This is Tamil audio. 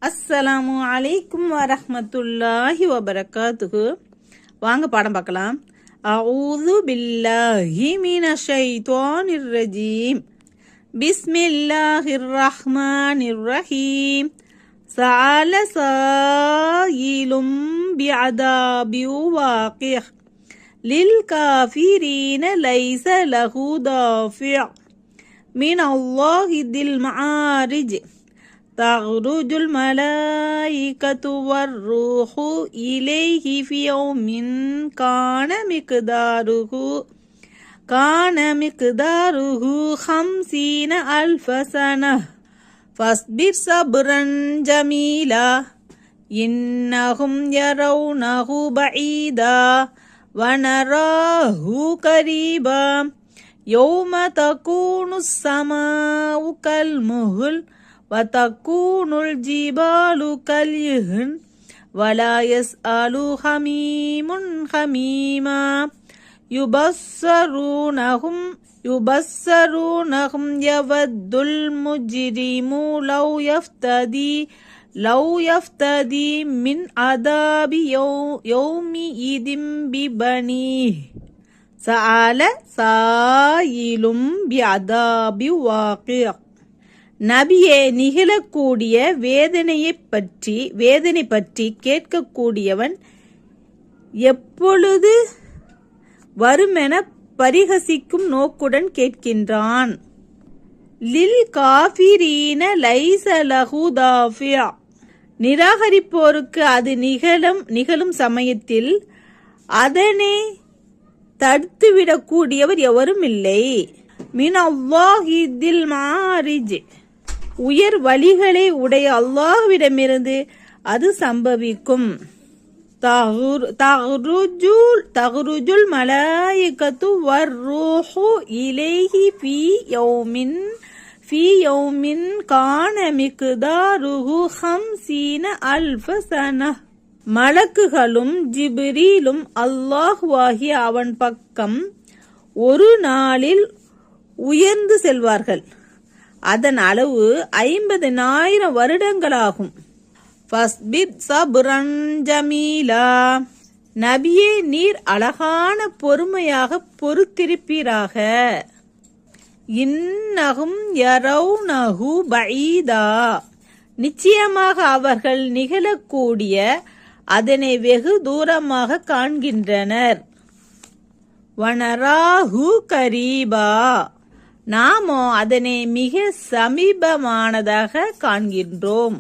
அஸ்ஸலாமு அலைக்கும் வரஹ்மத்துல்லாஹி வபரகாத்துஹு. வாங்க பாடம் பார்க்கலாம். அஊது பில்லாஹி மினஷ் ஷைத்தானிர் ரஜீம். பிஸ்மில்லாஹிர் ரஹ்மானிர் ரஹீம். சஅல சாயிலும் பிஅதாபி வாகிஹ் லில் காஃபிரீன லைஸ லஹு தாஃபி' மினல்லாஹி தில் மஆரிஜ். تعرج الملائكة والروح إليه في يوم كان مقداره 50,000 سنة فاصبر صبرا جميلا إنهم يرونه بعيدا ونراه قريبا يوم تكون السماء كالمهل وتكون الجبال كالعهن ولا يسأل حميم حميما يبصرونهم يود المجرم لو يفتدي من عذاب يومئذ ببنيه سأل سائل بعذاب واقع. நபியே, நிகழக்கூடிய வேதனை பற்றி கேட்கக்கூடியவன் எப்பொழுது வருமென பரிகசிக்கும் நோக்குடன் கேட்கின்றான். லில் காஃபிரீன லைஸ லஹு தாஃபி'. நிராகரிப்போருக்கு அது நிகழும் சமயத்தில் அதனை தடுத்துவிடக்கூடியவர் எவரும் இல்லை. மினல்லாஹி தில் மஆரிஜ். உயர் வழிகளை உடைய அல்லாஹ்விடமிருந்து அது சம்பவிக்கும். தஹ்ருஜுல் மலாயிகத்து வர்ரூஹு இலைஹி ஃபீ யௌமின் கான மிக்தாருஹு 50,000 சனஹ். மலக்குகளும் ஜிப்ரீலும் அல்லாஹ்வாகிய அவன் பக்கம் ஒரு நாளில் உயர்ந்து செல்வார்கள். அதன் அளவு 50,000 வருடங்களாகும். ஃபஸ்பிர் சப்ரன் ஜமீலா. நபியே, நீர் அழகான பொறுமையாக பொறுத்திருப்பீராக. இன்னஹும் யரவுனஹு பஈதா. நிச்சயமாக அவர்கள் நிகழக்கூடிய அதனை வெகு தூரமாக காண்கின்றனர். வனராஹு கரீபா. நாமோ அதனை மிக சமீபமானதாக காண்கின்றோம்.